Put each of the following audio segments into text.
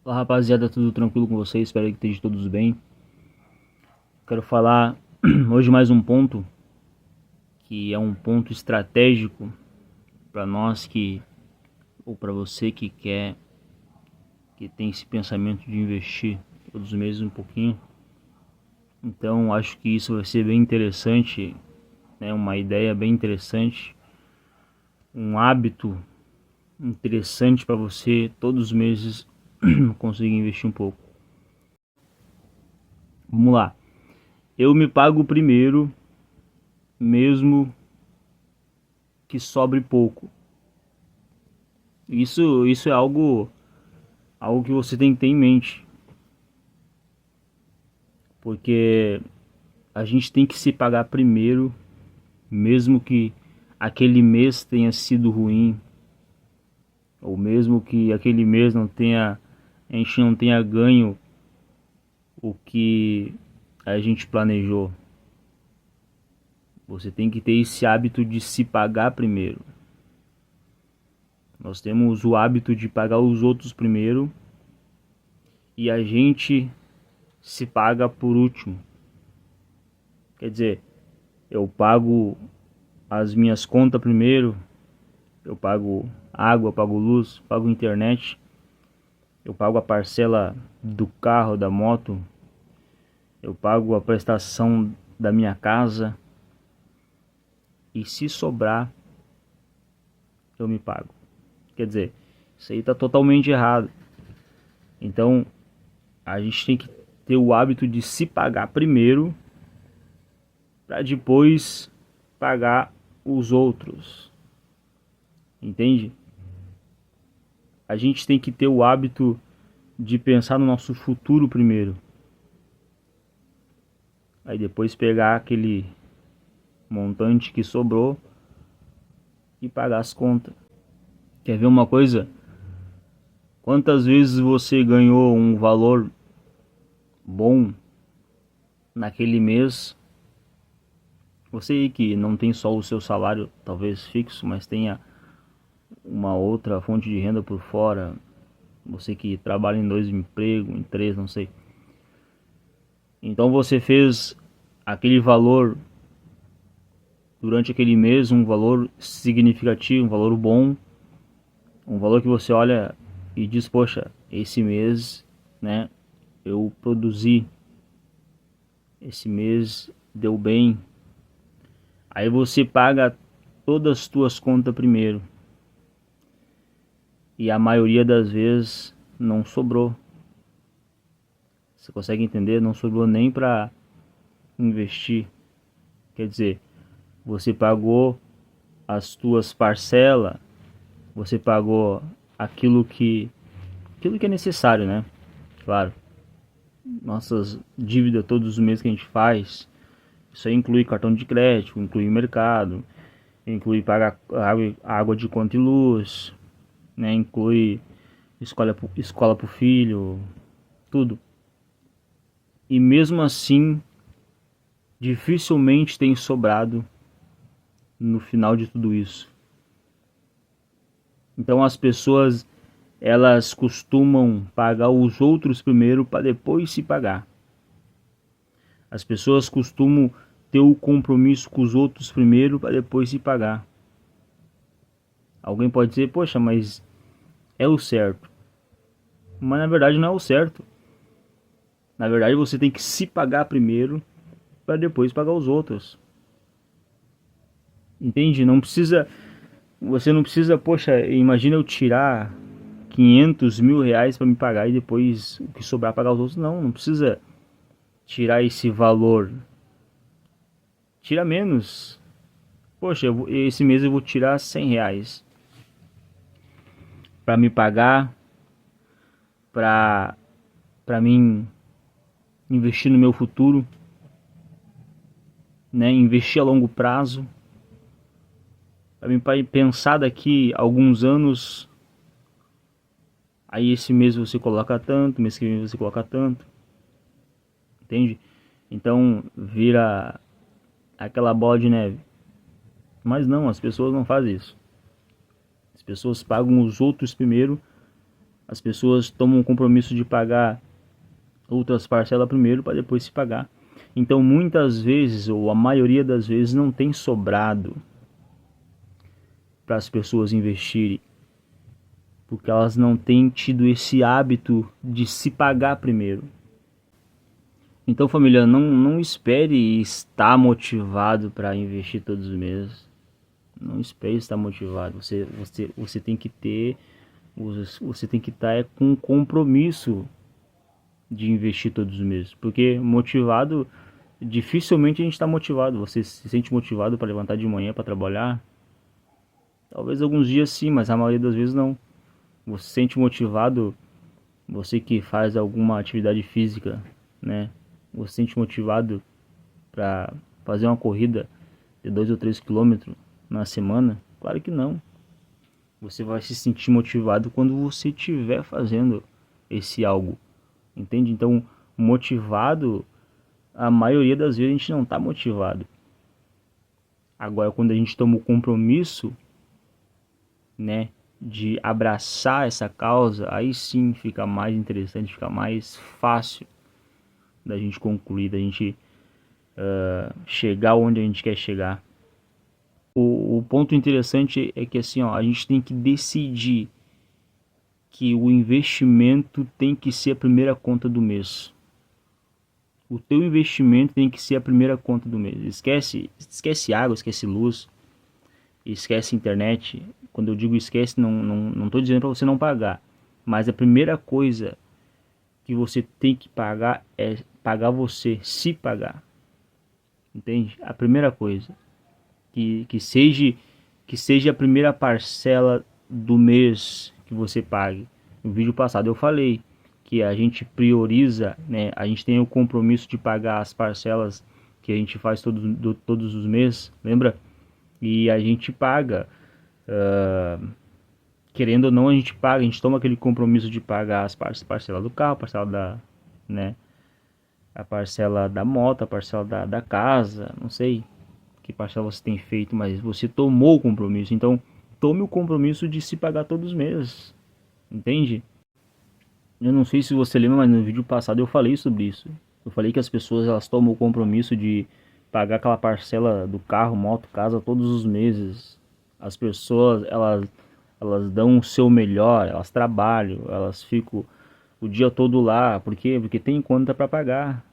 Olá rapaziada, tudo tranquilo com vocês? Espero que estejam todos bem. Quero falar hoje mais um ponto que é um ponto estratégico para nós ou para você que tem esse pensamento de investir todos os meses um pouquinho. Então acho que isso vai ser bem interessante, né? Uma ideia bem interessante, um hábito interessante para você todos os meses conseguir investir um pouco. Vamos lá. Eu me pago primeiro, mesmo que sobre pouco. Isso é algo que você tem que ter em mente, porque a gente tem que se pagar primeiro, mesmo que aquele mês tenha sido ruim, ou mesmo que aquele mês a gente não tenha ganho o que a gente planejou. Você tem que ter esse hábito de se pagar primeiro. Nós temos o hábito de pagar os outros primeiro e a gente se paga por último. Quer dizer, eu pago as minhas contas primeiro, eu pago água, pago luz, pago internet, eu pago a parcela do carro, da moto, eu pago a prestação da minha casa e se sobrar, eu me pago. Quer dizer, isso aí está totalmente errado. Então, a gente tem que ter o hábito de se pagar primeiro para depois pagar os outros. Entende? A gente tem que ter o hábito de pensar no nosso futuro primeiro. Aí depois pegar aquele montante que sobrou e pagar as contas. Quer ver uma coisa? Quantas vezes você ganhou um valor bom naquele mês? Você aí que não tem só o seu salário, talvez fixo, mas tenha uma outra fonte de renda por fora. Você que trabalha em 2 empregos, em 3, não sei. Então você fez aquele valor durante aquele mês, um valor significativo, um valor bom, um valor que você olha e diz, poxa, esse mês, né, eu produzi, esse mês deu bem. Aí você paga todas as tuas contas primeiro. E a maioria das vezes não sobrou. Você consegue entender? Não sobrou nem para investir. Quer dizer, você pagou as tuas parcelas, você pagou aquilo que é necessário, né? Claro. Nossas dívidas todos os meses que a gente faz, isso aí inclui cartão de crédito, inclui mercado, inclui pagar água de conta e luz, né? Inclui escola pro filho, tudo. E mesmo assim, dificilmente tem sobrado no final de tudo isso. Então as pessoas, elas costumam pagar os outros primeiro para depois se pagar. As pessoas costumam ter o compromisso com os outros primeiro para depois se pagar. Alguém pode dizer, poxa, mas é o certo. Mas na verdade não é o certo. Na verdade você tem que se pagar primeiro para depois pagar os outros. Entende? Não precisa, você não precisa, poxa, imagina eu tirar 500 mil reais para me pagar e depois o que sobrar pagar os outros. Não, não precisa tirar esse valor. Tira menos. Poxa, esse mês eu vou tirar 100 reais para me pagar, para mim investir no meu futuro, né? Investir a longo prazo. Para mim pensar daqui a alguns anos. Aí esse mês você coloca tanto, mês que vem você coloca tanto. Entende? Então vira aquela bola de neve. Mas não, as pessoas não fazem isso. As pessoas pagam os outros primeiro As pessoas tomam o compromisso de pagar outras parcelas primeiro para depois se pagar. Então muitas vezes, ou a maioria das vezes, não tem sobrado para as pessoas investirem, porque elas não têm tido esse hábito de se pagar primeiro. Então, família, não espere estar motivado para investir todos os meses. Não espere estar motivado. Você tem que ter, você tem que estar com compromisso de investir todos os meses, porque motivado, dificilmente a gente está motivado. Você se sente motivado para levantar de manhã para trabalhar? Talvez alguns dias sim, mas a maioria das vezes não. Você se sente motivado, você que faz alguma atividade física, né? Você se sente motivado para fazer uma corrida de 2 ou 3 quilômetros na semana? Claro que não. Você vai se sentir motivado quando você estiver fazendo esse algo. Entende? Então, motivado, a maioria das vezes a gente não está motivado. Agora, quando a gente toma o compromisso, né, de abraçar essa causa, aí sim fica mais interessante, fica mais fácil da gente concluir, da gente chegar onde a gente quer chegar. O ponto interessante é que assim, ó, a gente tem que decidir que o investimento tem que ser a primeira conta do mês. O teu investimento tem que ser a primeira conta do mês. Esquece água, esquece luz, esquece internet. Quando eu digo esquece, não estou dizendo para você não pagar. Mas a primeira coisa que você tem que pagar é pagar você, se pagar. Entende? A primeira coisa. Que seja a primeira parcela do mês que você pague. No vídeo passado eu falei que a gente prioriza, né? A gente tem o compromisso de pagar as parcelas que a gente faz todos os meses, lembra? E a gente paga, querendo ou não, a gente paga, a gente toma aquele compromisso de pagar as parcelas do carro, a parcela né? A parcela da moto, a parcela da casa, não sei que parcela você tem feito, mas você tomou o compromisso. Então, tome o compromisso de se pagar todos os meses. Entende? Eu não sei se você lembra, mas no vídeo passado eu falei sobre isso. Eu falei que as pessoas elas tomam o compromisso de pagar aquela parcela do carro, moto, casa todos os meses. As pessoas elas dão o seu melhor, elas trabalham, elas ficam o dia todo lá. Por quê? Porque tem conta para pagar,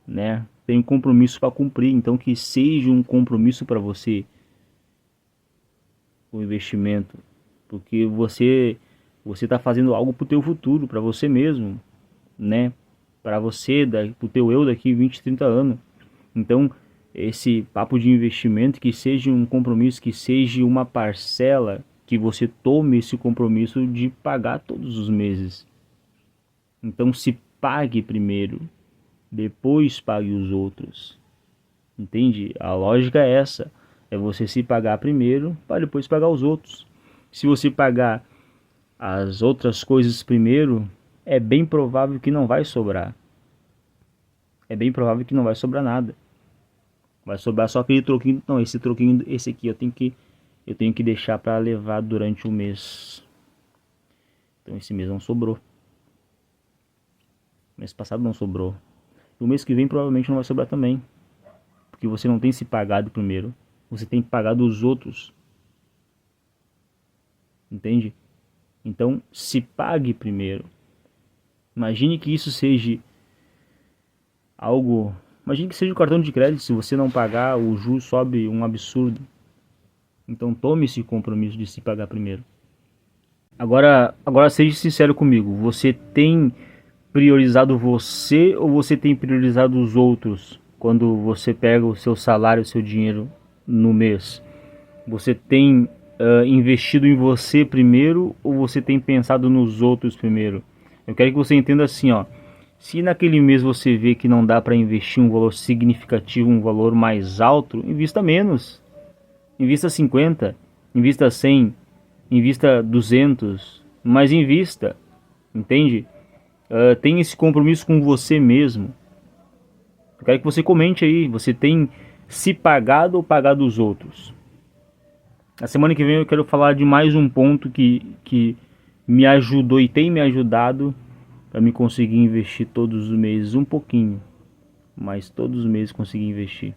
né? Tem um compromisso para cumprir. Então que seja um compromisso para você o investimento, porque você está fazendo algo para o teu futuro, para você mesmo, né? Para você, para o teu eu daqui 20, 30 anos. Então esse papo de investimento, que seja um compromisso, que seja uma parcela, que você tome esse compromisso de pagar todos os meses. Então se pague primeiro, depois pague os outros. Entende? A lógica é essa. É você se pagar primeiro para depois pagar os outros. Se você pagar as outras coisas primeiro, é bem provável que não vai sobrar. É bem provável que não vai sobrar nada. Vai sobrar só aquele troquinho. Não, esse troquinho, esse aqui eu tenho que deixar para levar durante o mês. Então esse mês não sobrou. Mês passado não sobrou. O mês que vem provavelmente não vai sobrar também, porque você não tem se pagado primeiro, você tem que pagar dos outros. Entende? Então se pague primeiro. Imagine que isso seja algo, imagine que seja o cartão de crédito. Se você não pagar, o juros sobe um absurdo. Então tome esse compromisso de se pagar primeiro. Agora seja sincero comigo, você tem priorizado você ou você tem priorizado os outros? Quando você pega o seu salário, o seu dinheiro no mês, você tem investido em você primeiro ou você tem pensado nos outros primeiro? Eu quero que você entenda assim, ó. Se naquele mês você vê que não dá para investir um valor significativo, um valor mais alto, invista menos. Invista 50, invista 100, invista 200, mas invista. Entende? Tem esse compromisso com você mesmo. Eu quero que você comente aí, você tem se pagado ou pagado os outros? Na semana que vem eu quero falar de mais um ponto que me ajudou e tem me ajudado para me conseguir investir todos os meses um pouquinho, mas todos os meses conseguir investir.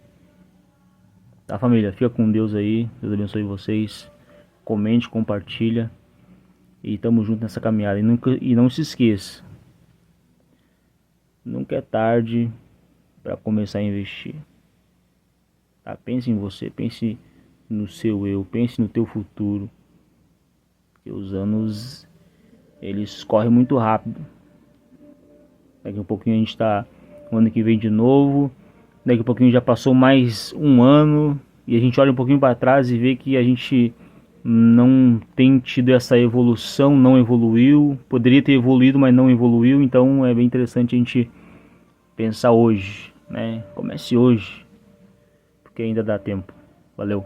Tá, família? Fica com Deus aí. Deus abençoe vocês. Comente, compartilha. E tamo junto nessa caminhada. E não se esqueça. Nunca é tarde para começar a investir. Tá? Pense em você. Pense no seu eu. Pense no teu futuro. Porque os anos, eles correm muito rápido. Daqui a um pouquinho a gente tá no ano que vem de novo. Daqui a pouquinho já passou mais um ano e a gente olha um pouquinho para trás e vê que a gente não tem tido essa evolução, não evoluiu. Poderia ter evoluído, mas não evoluiu. Então é bem interessante a gente pensar hoje, né? Comece hoje, porque ainda dá tempo. Valeu.